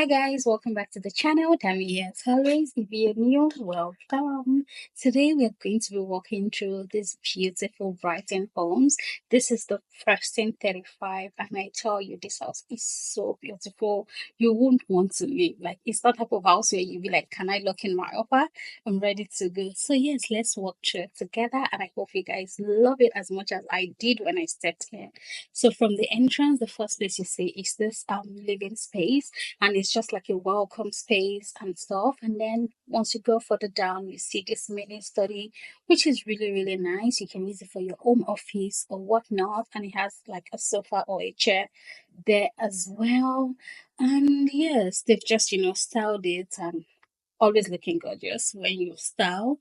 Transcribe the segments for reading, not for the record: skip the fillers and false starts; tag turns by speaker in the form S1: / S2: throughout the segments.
S1: guys, welcome back to the channel. Dammie here as always. If you're new, welcome. Today we are going to be walking through these beautiful Brighton homes. This is the Preston 35 and I tell you this house is so beautiful. You won't want to leave. Like it's that type of house where you'll be like, can I lock in my offer? I'm ready to go. So yes, let's walk through it together and I hope you guys love it as much as I did when I stepped in. So from the entrance, the first place you see is this living space, and it's just like a welcome space and stuff. And then once you go further down, you see this mini study, which is really nice. You can use it for your home office or whatnot, and it has like a sofa or a chair there as well. And yes, they've just styled it and always looking gorgeous when you style.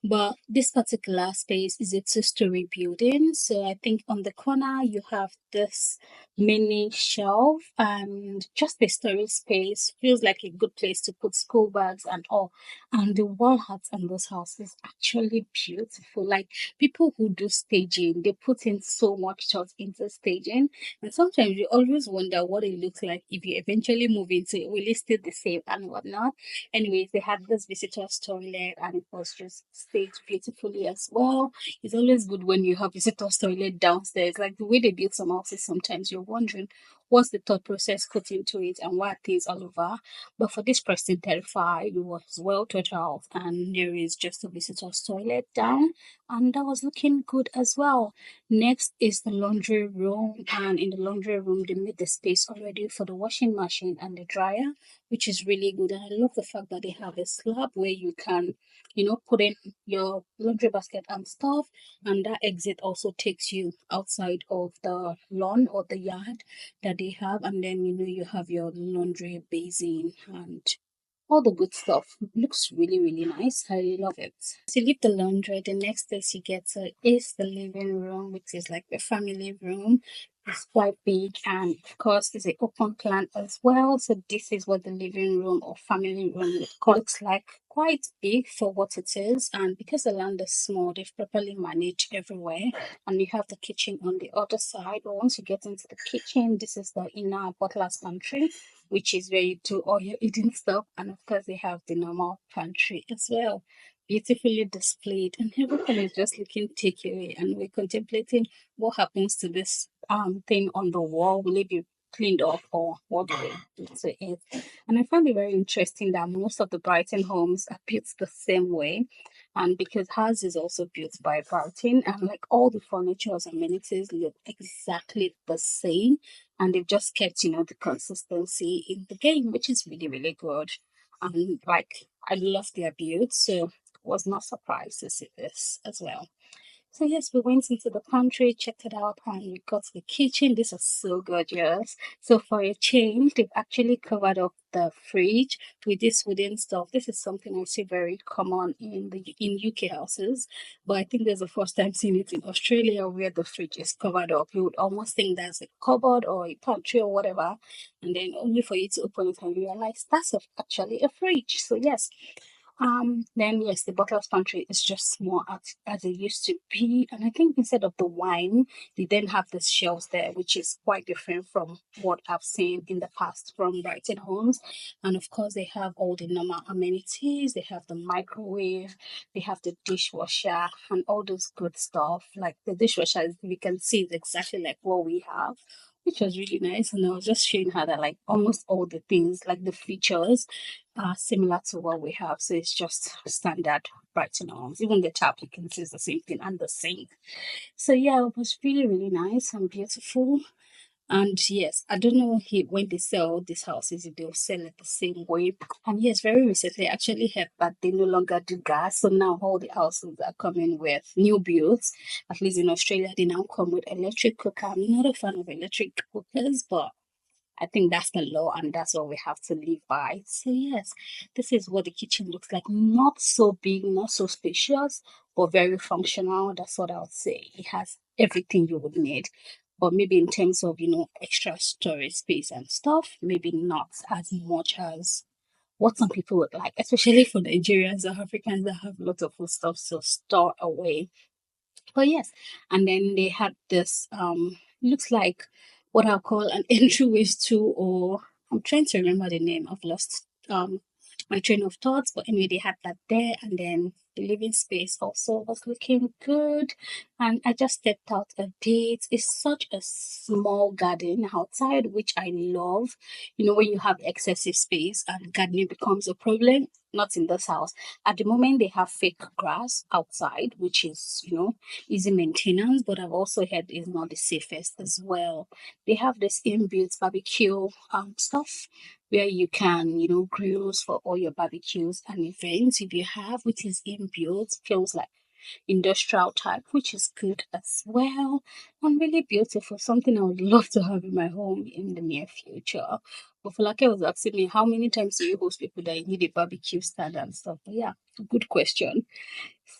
S1: But this particular space is a two-story building. So I think on the corner you have this mini shelf and just a storage space. Feels like a good place to put school bags and all. And the wall art on this house is actually beautiful. Like people who do staging, they put in so much thought into staging. And sometimes you always wonder what it looks like if you eventually move into it. Will it stay the same and whatnot? Anyways, they had this visitors toilet and it was just staged beautifully as well. It's always good when you have visitors toilet downstairs. Like the way they build some houses, sometimes you're wondering what's the thought process put into it and why are things all over. But for this Preston 35, it was well thought out and there is just a visitors toilet down and that was looking good as well. Next is the laundry room, and in the laundry room they made the space already for the washing machine and the dryer, which is really good. And I love the fact that they have a slab where you can, put in your laundry basket and stuff. And that exit also takes you outside of the lawn or the yard that they have. And then, you have your laundry basin and all the good stuff. Looks really nice. I love it. So you leave the laundry, the next place you get to is the living room, which is like the family room. It's quite big and of course it's an open plan as well. So this is what the living room or family room looks like. Quite big for what it is, and because the land is small, they've properly managed everywhere. And you have the kitchen on the other side. But once you get into the kitchen, this is the inner butler's pantry, which is where you do all your eating stuff. And of course, they have the normal pantry as well, beautifully displayed. And everything is just looking takeaway. And we're contemplating what happens to this thing on the wall. Will it be cleaned up or what do we do to it? And I find it very interesting that most of the Brighton homes are built the same way. And because ours is also built by Brighton, and like all the furniture and amenities look exactly the same, and they've just kept the consistency in the game, which is really good. And like I love their build, so was not surprised to see this as well. So yes, we went into the pantry, checked it out, and we got to the kitchen. This is so gorgeous. So for a change, they've actually covered up the fridge with this wooden stuff. This is something I see very common in UK houses, but I think there's the first time seeing it in Australia where the fridge is covered up. You would almost think that's a cupboard or a pantry or whatever, and then only for you to open it and realize that's actually a fridge. So yes, then yes, the butler's pantry is just more as it used to be. And I think instead of the wine, they then have the shelves there, which is quite different from what I've seen in the past from Brighton homes. And of course, they have all the normal amenities. They have the microwave, they have the dishwasher, and all those good stuff. Like the dishwasher, we can see is exactly like what we have, which was really nice. And I was just showing her that like almost all the things, like the features, are similar to what we have. So it's just standard Brighton homes. Even the tap you can see is the same thing and the sink. So yeah, it was really nice and beautiful. And yes, I don't know when they sell these houses, if they'll sell it the same way. And yes, very recently, I actually heard that they no longer do gas. So now all the houses are coming with new builds. At least in Australia, they now come with electric cooker. I'm not a fan of electric cookers, but I think that's the law and that's what we have to live by. So yes, this is what the kitchen looks like. Not so big, not so spacious, but very functional. That's what I would say. It has everything you would need. But maybe in terms of, extra storage space and stuff, maybe not as much as what some people would like, especially for Nigerians or Africans that have lots of food stuff to store away. But yes, and then they had this looks like what I'll call an entryway to or I'm trying to remember the name. I've lost my train of thoughts, but anyway, they had that there, and then the living space also was looking good. And I just stepped out a bit. It's such a small garden outside, which I love. You know, when you have excessive space and gardening becomes a problem. Not in this house. At the moment, they have fake grass outside, which is, easy maintenance, but I've also heard is not the safest as well. They have this inbuilt barbecue stuff where you can, grills for all your barbecues and events if you have, which is inbuilt, feels like industrial type, which is good as well and really beautiful. Something I would love to have in my home in the near future. But Falake was asking me, how many times do you host people that you need a barbecue stand and stuff? But yeah, good question.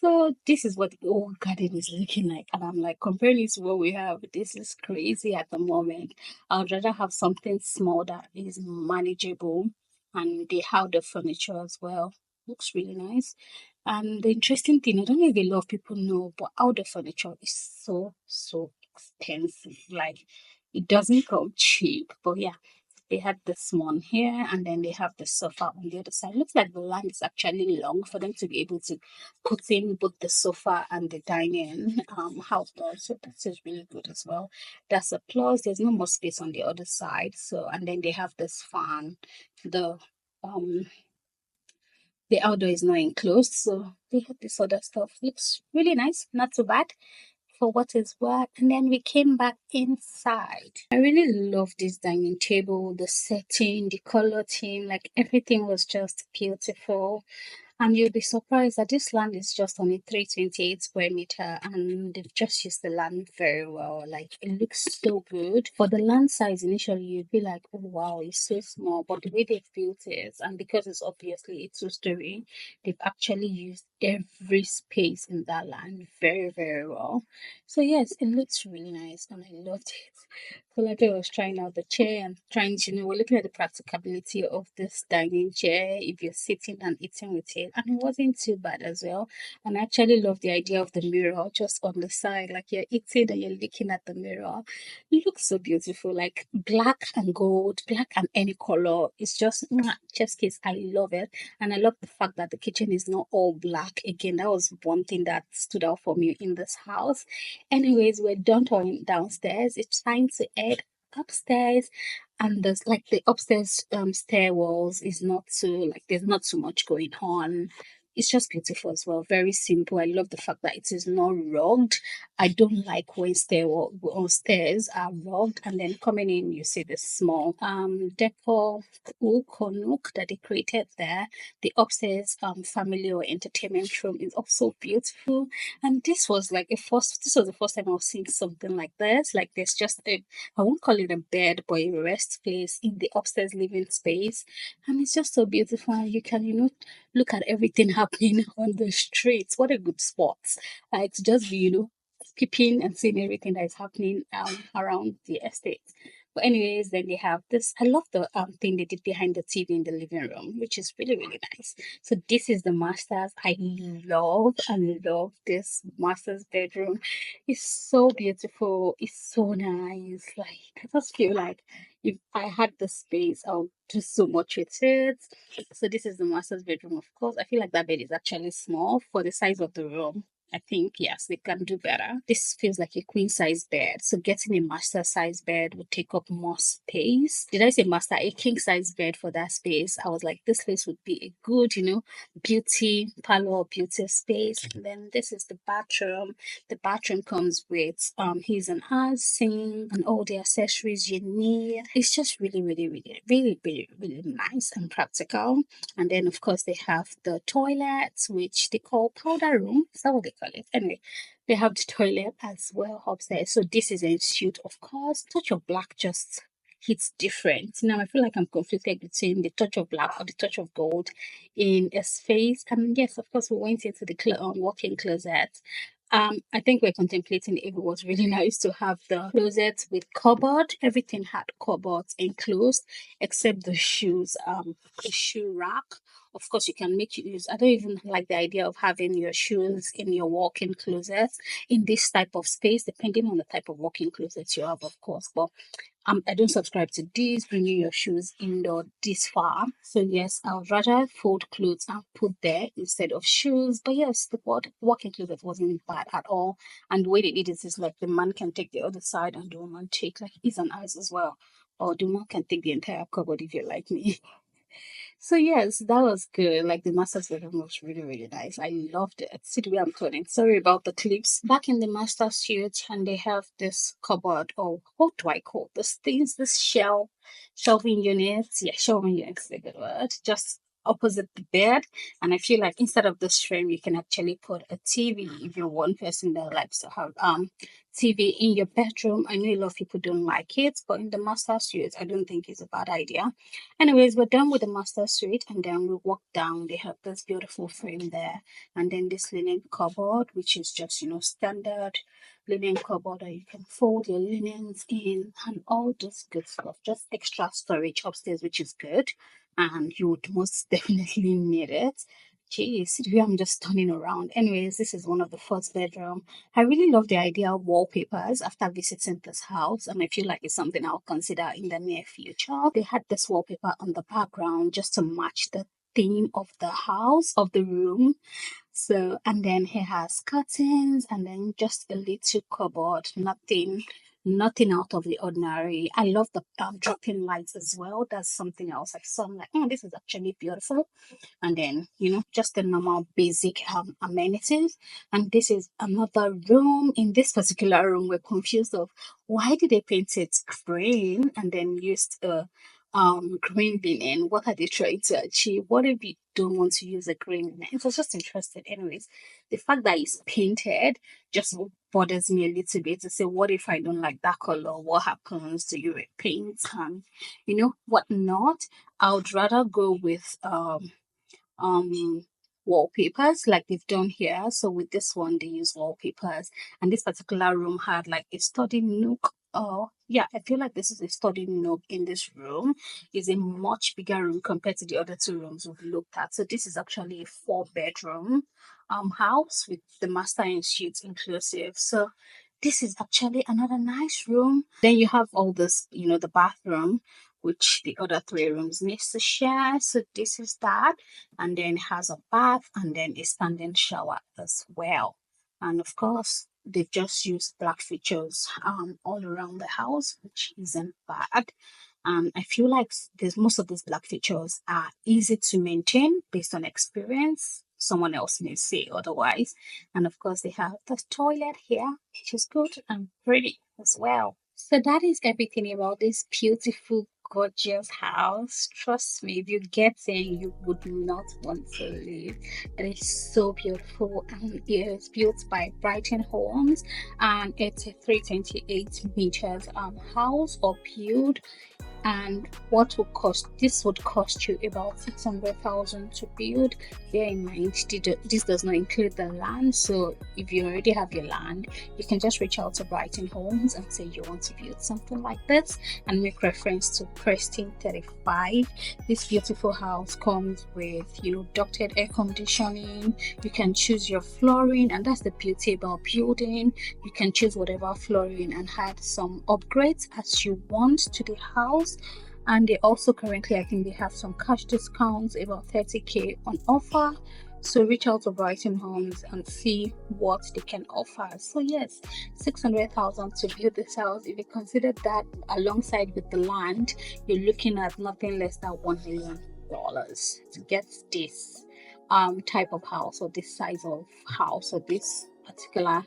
S1: So this is what the old garden is looking like. And I'm like, comparing it to what we have, this is crazy at the moment. I would rather have something small that is manageable. And they have the furniture as well. Looks really nice. And the interesting thing, I don't know if a lot of people know, but outdoor furniture is so, so expensive. Like, it doesn't come cheap. But yeah, they had this one here, and then they have the sofa on the other side. Looks like the land is actually long for them to be able to put in both the sofa and the dining outdoor. So that is really good as well. That's a plus. There's no more space on the other side. So and then they have this fan. The um the outdoor is not enclosed, so they have this other stuff. Looks really nice, not too bad for what is what. And then we came back inside. I really love this dining table, the setting, the color theme, like everything was just beautiful. And you'll be surprised that this land is just only 328 square meter and they've just used the land very well. Like it looks so good. For the land size initially you'd be like, oh wow, it's so small. But the way they've built it and because it's obviously a two-story, they've actually used every space in that land very, very well. So yes, it looks really nice and I loved it. So like I was trying out the chair and trying to, we're looking at the practicability of this dining chair if you're sitting and eating with it. And it wasn't too bad as well. And I actually love the idea of the mirror just on the side, like you're eating and you're looking at the mirror. It looks so beautiful, like black and gold, black and any color. It's just chef's kiss. I love it. And I love the fact that the kitchen is not all black. Again, that was one thing that stood out for me in this house. Anyways, we're done touring downstairs. It's time to head upstairs. And there's like the upstairs stairwells is not too like there's not too much going on. It's just beautiful as well. Very simple. I love the fact that it is not rugged. I don't like when stairwell on stairs are rugged and then coming in you see the small decor hook or nook that they created there. The upstairs family or entertainment room is also beautiful. And this was the first time I was seeing something like this. Like there's just I won't call it a bed, but a rest place in the upstairs living space. And it's just so beautiful. And you can, look at everything happening on the streets. What a good spot. To just be, peeping and seeing everything that is happening around the estate. But anyways, then they have this. I love the thing they did behind the TV in the living room, which is really, really nice. So this is the master's. I love and love this master's bedroom. It's so beautiful. It's so nice. Like I just feel like if I had the space, I would do so much with it. So this is the master's bedroom, of course. I feel like that bed is actually small for the size of the room. I think yes, they can do better. This feels like a queen size bed. So getting a master size bed would take up more space. Did I say master? A king size bed for that space. I was like, this place would be a good, beauty parlor, beauty space. And then this is the bathroom. The bathroom comes with his and hers sink and all the accessories you need. It's just really, really, really, really, really, really nice and practical. And then of course they have the toilet, which they call powder room. Is that what they call it? Anyway, they have the toilet as well upstairs. So this is ensuite, of course. Touch of black just hits different. Now I feel like I'm conflicted between the touch of black or the touch of gold in a space. And yes, of course, we went into the walk-in closet. I think we're contemplating if it was really nice to have the closet with cupboard. Everything had cupboards enclosed except the shoe rack. Of course, you can make use. I don't even like the idea of having your shoes in your walk-in closet in this type of space, depending on the type of walk-in closet you have, of course. But I don't subscribe to this, bringing your shoes indoor this far. So yes, I would rather fold clothes and put there instead of shoes. But yes, the walking closet wasn't bad at all. And the way they did it is like the man can take the other side and the woman take like his and eyes as well. Or the woman can take the entire cupboard if you like me. So yes, that was good. Like the master's bedroom was really, really nice. I loved it. See the way I'm turning. Sorry about the clips. Back in the master suite, and they have this cupboard, or what do I call this things? This shelving units. Yeah, shelving units is a good word. Just opposite the bed. And I feel like instead of this frame, you can actually put a TV if you're one person that likes to have TV in your bedroom. I know a lot of people don't like it, but in the master suite, I don't think it's a bad idea. Anyways, we're done with the master suite, and then we walk down. They have this beautiful frame there, and then this linen cupboard, which is just standard linen cupboard that you can fold your linens in, and all this good stuff. Just extra storage upstairs, which is good, and you would most definitely need it. Jeez, the way I'm just turning around. Anyways, this is one of the first bedroom. I really love the idea of wallpapers after visiting this house, and I feel like it's something I'll consider in the near future. They had this wallpaper on the background just to match the theme of the house, of the room. So, and then he has curtains and then just a little cupboard, nothing out of the ordinary. I love the drop-in lights as well. That's something else I saw. I'm like, oh, this is actually beautiful. And then just the normal basic amenities. And this is another room. In this particular room, we're confused of why did they paint it green and then used green linen. What are they trying to achieve? What if you don't want to use a green linen? It was just interesting. Anyways, the fact that it's painted just bothers me a little bit to say, what if I don't like that color? What happens to you with paint and what not? I would rather go with um wallpapers like they've done here. So with this one they use wallpapers, and this particular room had like a study nook. Oh yeah, I feel like this is a study nook in this room. Is a much bigger room compared to the other two rooms we've looked at. So this is actually a 4-bedroom house with the master and suite inclusive. So this is actually another nice room. Then you have all this, the bathroom, which the other 3 rooms needs to share. So this is that, and then has a bath and then a standing shower as well. And of course, they've just used black features all around the house, which isn't bad. I feel like there's most of these black features are easy to maintain based on experience. Someone else may say otherwise. And of course, they have the toilet here, which is good and pretty as well. So that is everything about this beautiful, gorgeous house. Trust me, if you get in, you would not want to leave. It is so beautiful, and it is built by Brighton Homes, and it's a 328 meters house or build. And what would cost this would cost you about 600,000 to build. Bear in mind, this does not include the land. So if you already have your land, you can just reach out to Brighton Homes and say you want to build something like this, and make reference to Preston 35. This beautiful house comes with ducted air conditioning. You can choose your flooring, and that's the beauty about building. You can choose whatever flooring and add some upgrades as you want to the house. And they also currently, I think they have some cash discounts, about 30k on offer. So reach out to Brighton Homes and see what they can offer. So yes, 600,000 to build this house. If you consider that alongside with the land, you're looking at nothing less than $1 million to get this type of house, or this size of house, or this particular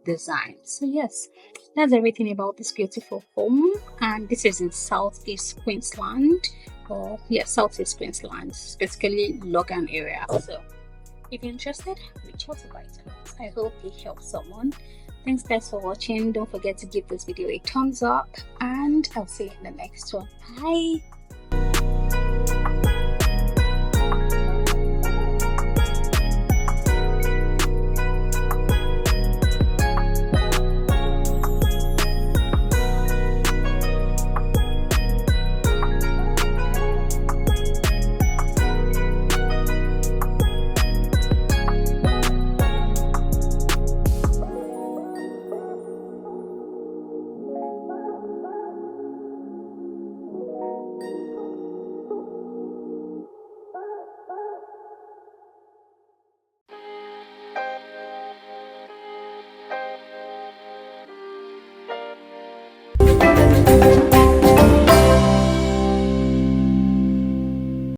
S1: design. So yes, that's everything about this beautiful home, and this is in Southeast Queensland, or yeah, Southeast Queensland, specifically Logan area. So if you're interested, reach out to Brighton. I hope it helps someone. Thanks guys for watching. Don't forget to give this video a thumbs up, and I'll see you in the next one. Bye.